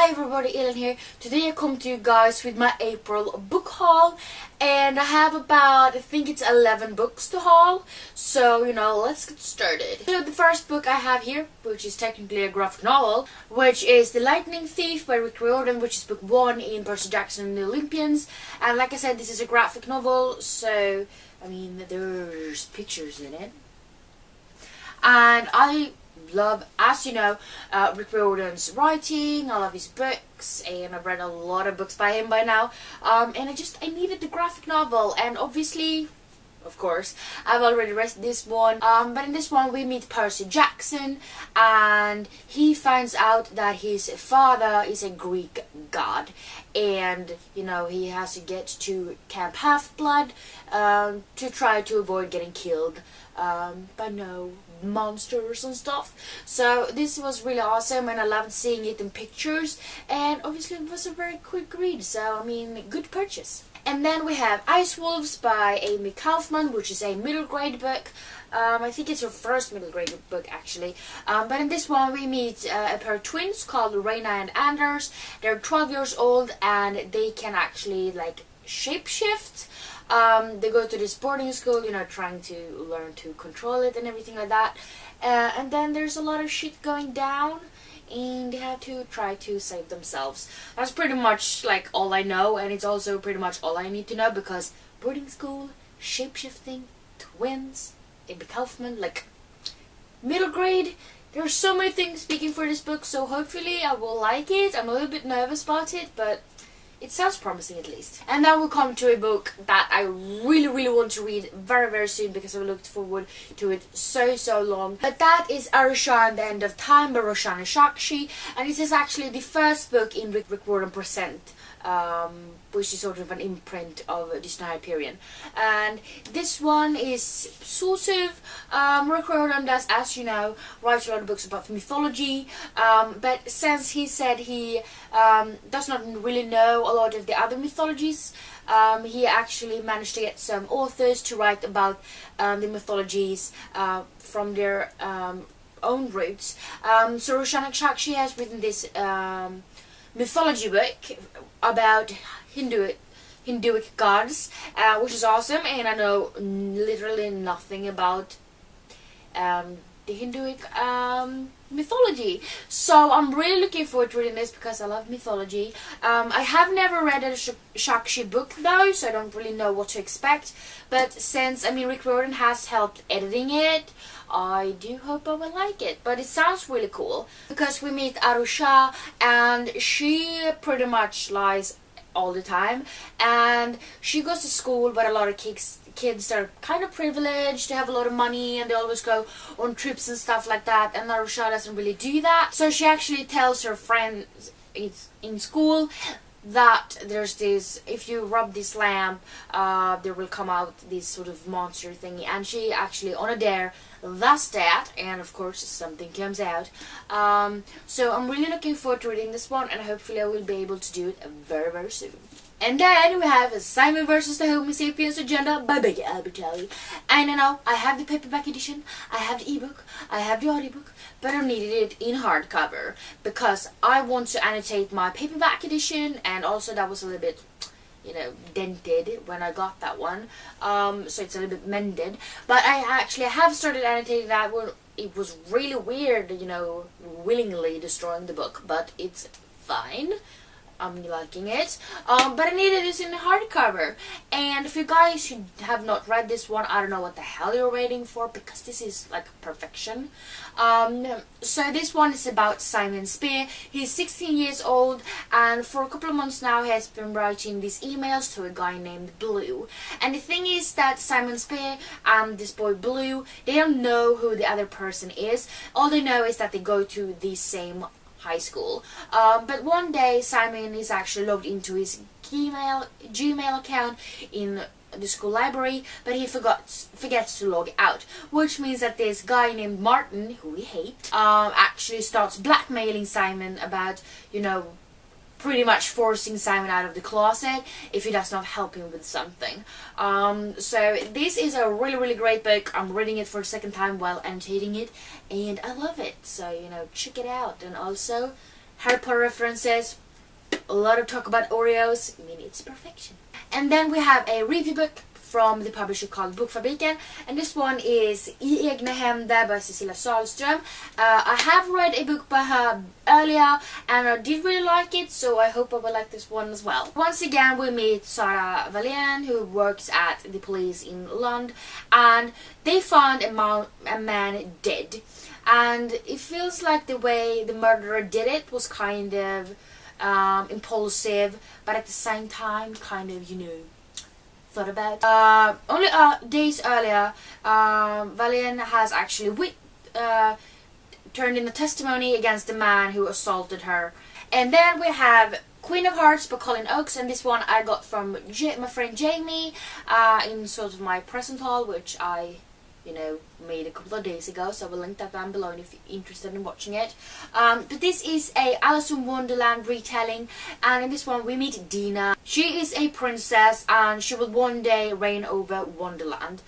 Hi everybody, Ellen here. Today I come to you guys with my April book haul, and I have about, I think it's 11 books to haul, so let's get started. So the first book I have here, which is technically a graphic novel, which is The Lightning Thief by Rick Riordan, which is book 1 in Percy Jackson and the Olympians. And like I said, this is a graphic novel, so there's pictures in it, and I love, as you know, Rick Riordan's writing. I love his books, and I've read a lot of books by him by now, and I needed the graphic novel, and obviously, of course, I've already read this one, but in this one we meet Percy Jackson, and he finds out that his father is a Greek god, and he has to get to Camp Half-Blood to try to avoid getting killed by monsters and stuff. So this was really awesome, and I loved seeing it in pictures, and obviously it was a very quick read, so good purchase. And then we have Ice Wolves by Amy Kaufman, which is a middle grade book. I think it's her first middle grade book actually, but in this one we meet a pair of twins called Raina and Anders. They're 12 years old, and they can actually shapeshift. They go to this boarding school, trying to learn to control it and everything like that. And then there's a lot of shit going down, and they have to try to save themselves. That's pretty much all I know, and it's also pretty much all I need to know, because boarding school, shapeshifting, twins, Amy Kaufman, middle grade. There are so many things speaking for this book, so hopefully I will like it. I'm a little bit nervous about it, but it sounds promising at least. And now we'll come to a book that I really want to read very, very soon, because I've looked forward to it so long. But that is Arusha and the End of Time by Roshana Shakshi, and this is actually the first book in Rick Riordan Present, which is sort of an imprint of Disney Hyperion. And this one is sort of, Rick Riordan does, as you know, write a lot of books about mythology, but since he said he does not really know a lot of the other mythologies, he actually managed to get some authors to write about the mythologies from their own roots. So Roshana Shakshi has written this mythology book about Hinduic gods, which is awesome, and I know literally nothing about the Hinduic mythology, so I'm really looking forward to reading this because I love mythology. I have never read a Shakshi book though, so I don't really know what to expect, but since Rick Riordan has helped editing it, I do hope I will like it. But it sounds really cool, because we meet Arusha, and she pretty much lies all the time, and she goes to school, but a lot of kids are kind of privileged, they have a lot of money, and they always go on trips and stuff like that, and Arusha doesn't really do that. So she actually tells her friends in school that there's this, if you rub this lamp, there will come out this sort of monster thingy, and she actually on a dare does that, and of course something comes out. So I'm really looking forward to reading this one, and hopefully I will be able to do it very soon. And then we have Simon vs. the Homo Sapiens Agenda by Becky Albertalli. And I have the paperback edition, I have the ebook, I have the audiobook, but I needed it in hardcover because I want to annotate my paperback edition, and also that was a little bit dented when I got that one, so it's a little bit mended. But I actually have started annotating that one. It was really weird, willingly destroying the book, but it's fine. I'm liking it, but I needed this in hardcover, and if you guys who have not read this one, I don't know what the hell you're waiting for, because this is perfection. So this one is about Simon Spear. He's 16 years old, and for a couple of months now he has been writing these emails to a guy named Blue. And the thing is that Simon Spear and this boy Blue, they don't know who the other person is. All they know is that they go to the same high school, but one day Simon is actually logged into his Gmail account in the school library, but he forgets to log out, which means that this guy named Martin, who we hate, actually starts blackmailing Simon about pretty much forcing Simon out of the closet if he does not help him with something. So this is a really great book. I'm reading it for the second time while annotating it, and I love it. So check it out. And also Harry Potter references, a lot of talk about Oreos. I mean, it's perfection. And then we have a review book from the publisher called Bokfabriken, and this one is I egna händer by Cecilia Sahlström. I have read a book by her earlier and I did really like it, so I hope I will like this one as well. Once again we meet Sarah Valian, who works at the police in Lund, and they found a man dead, and it feels like the way the murderer did it was kind of impulsive, but at the same time kind of, you know, thought about. Only days earlier, Valian has actually turned in a testimony against the man who assaulted her. And then we have Queen of Hearts by Colin Oakes, and this one I got from my friend Jamie in sort of my present haul, which I, you know, made a couple of days ago, so I will link that down below if you're interested in watching it. But this is a Alice in Wonderland retelling, and in this one we meet Dina. She is a princess and she will one day reign over Wonderland.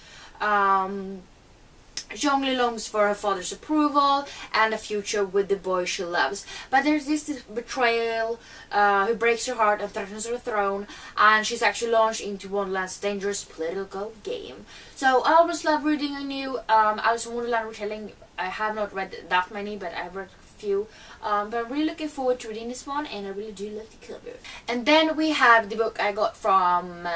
She only longs for her father's approval and a future with the boy she loves. But there's this betrayal who breaks her heart and threatens her throne, and she's actually launched into Wonderland's dangerous political game. So I always love reading a new Alice in Wonderland retelling. I have not read that many, but I've read a few. But I'm really looking forward to reading this one, and I really do like the cover. And then we have the book I got from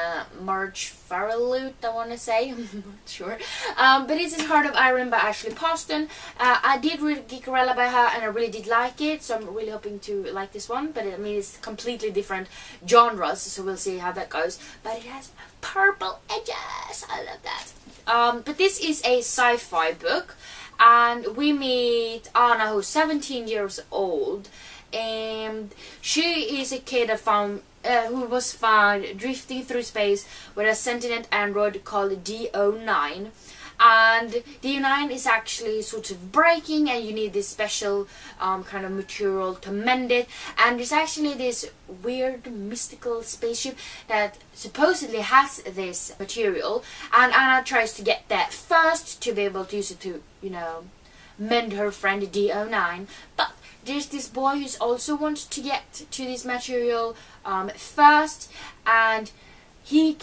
Marge Farrelloot, I want to say. I'm not sure. But this is Heart of Iron by Ashley Poston. I did read Geekerella by her, and I really did like it, so I'm really hoping to like this one. But I mean, it's completely different genres, so we'll see how that goes. But it has purple edges. I love that. But this is a sci-fi book. And we meet Anna, who's 17 years old, and she is a kid that who was found drifting through space with a sentient android called D09. And D09 is actually sort of breaking, and you need this special kind of material to mend it. And there's actually this weird mystical spaceship that supposedly has this material, and Anna tries to get that first to be able to use it to, you know, mend her friend D09. But there's this boy who also wants to get to this material first, and he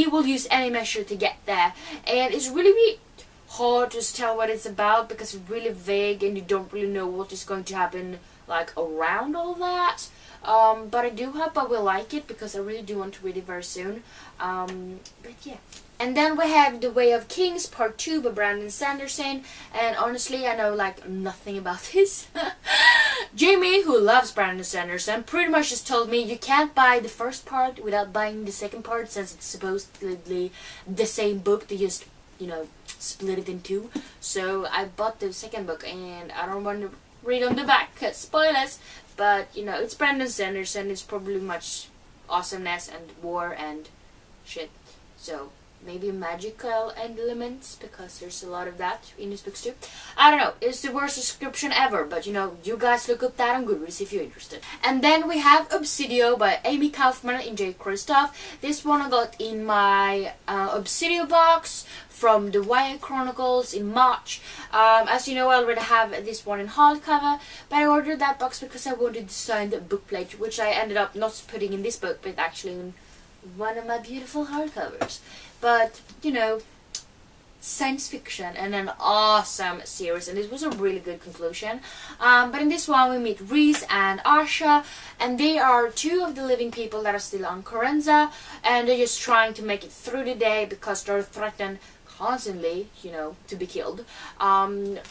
will use any measure to get there, and it's really hard to tell what it's about because it's really vague and you don't really know what is going to happen like around all that. But I do hope I will like it because I really do want to read it very soon. But yeah. And then we have The Way of Kings Part 2 by Brandon Sanderson, and honestly I know like nothing about this. Jamie, who loves Brandon Sanderson, pretty much just told me you can't buy the first part without buying the second part, since it's supposedly the same book. They just, you know, split it in two. So I bought the second book, and I don't want to read on the back, cause spoilers. But you know, it's Brandon Sanderson. It's probably much awesomeness and war and shit. So maybe magical elements, because there's a lot of that in his books too. I don't know, it's the worst description ever, but you know, you guys look up that on Goodreads if you're interested. And then we have Obsidio by Amy Kaufman and Jay Kristoff. This one I got in my Obsidio box from the YA Chronicles in March. As you know, I already have this one in hardcover, but I ordered that box because I wanted to sign the bookplate, which I ended up not putting in this book, but actually in one of my beautiful hardcovers. But, you know, science fiction and an awesome series, and this was a really good conclusion. But in this one we meet Reese and Asha, and they are two of the living people that are still on Corenza, and they're just trying to make it through the day because they're threatened constantly, you know, to be killed.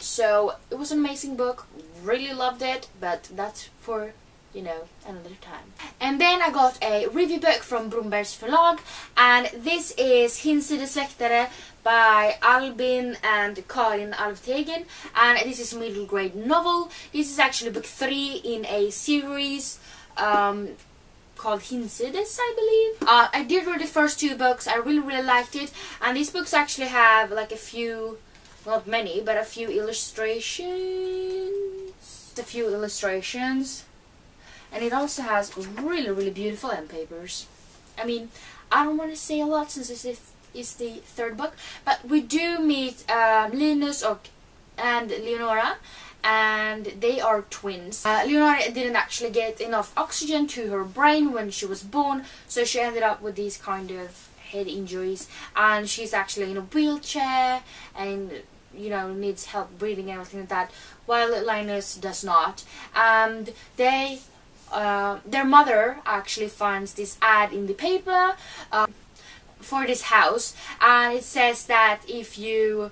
So it was an amazing book, really loved it, but that's for, you know, another time. And then I got a review book from Brunbergs Förlag, and this is Hinsides Släktare by Albin and Karin Alvtegen, and this is a middle grade novel. This is actually book 3 in a series called Hinsides, I believe. I did read the first 2 books. I really liked it, and these books actually have like a few, not many, but a few illustrations. And it also has really beautiful end papers. I mean, I don't want to say a lot since this is the 3rd book, but we do meet Linus and Leonora, and they are twins. Leonora didn't actually get enough oxygen to her brain when she was born, so she ended up with these kind of head injuries, and she's actually in a wheelchair and, you know, needs help breathing and everything like that, while Linus does not. And their mother actually finds this ad in the paper for this house, and it says that if you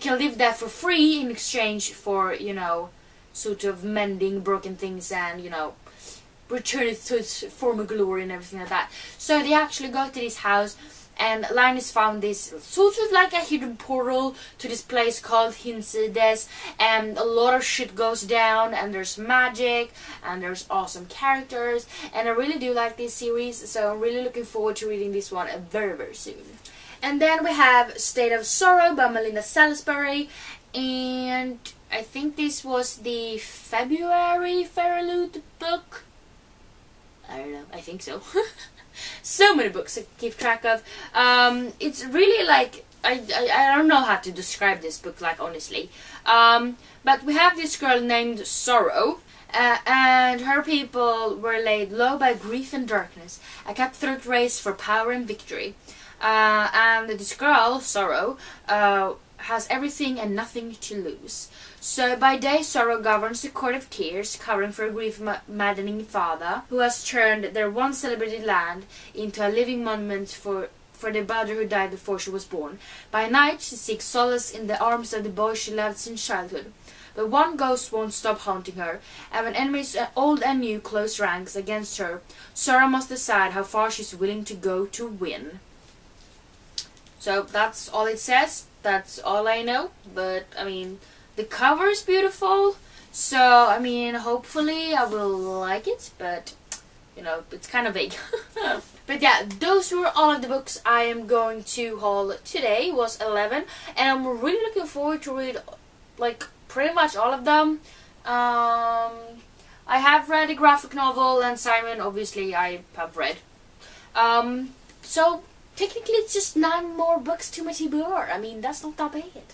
can live there for free in exchange for, you know, sort of mending broken things and, you know, return it to its former glory and everything like that. So they actually go to this house, and Linus found this sort of like a hidden portal to this place called Hinsides, and a lot of shit goes down, and there's magic, and there's awesome characters, and I really do like this series, so I'm really looking forward to reading this one very, very soon. And then we have State of Sorrow by Melinda Salisbury, and I think this was the February Fairyloot book. I don't know, I think so. So many books to keep track of. It's really like, I don't know how to describe this book, like, honestly. But we have this girl named Sorrow, and her people were laid low by grief and darkness, a cutthroat race for power and victory. And this girl, Sorrow, has everything and nothing to lose. So by day, Sorrow governs the Court of Tears, covering for a grief-maddening father who has turned their once celebrated land into a living monument for the mother who died before she was born. By night, she seeks solace in the arms of the boy she loved since childhood. But one ghost won't stop haunting her, and when enemies old and new close ranks against her, Sorrow must decide how far she's willing to go to win. So that's all it says. That's all I know. But, I mean, the cover is beautiful, so, I mean, hopefully I will like it, but, you know, it's kind of vague. But yeah, those were all of the books I am going to haul today. It was 11, and I'm really looking forward to read, like, pretty much all of them. I have read a graphic novel, and Simon, obviously, I have read. So, technically it's just 9 more books to my TBR. I mean, that's not that bad.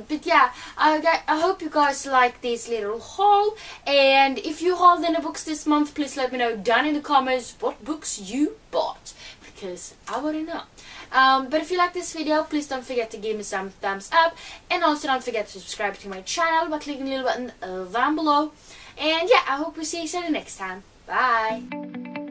But yeah, I hope you guys like this little haul, and if you hauled any books this month, please let me know down in the comments what books you bought, because I want to know. But if you like this video, please don't forget to give me some thumbs up, and also don't forget to subscribe to my channel by clicking the little button down below. And yeah, I hope we see each other next time. Bye!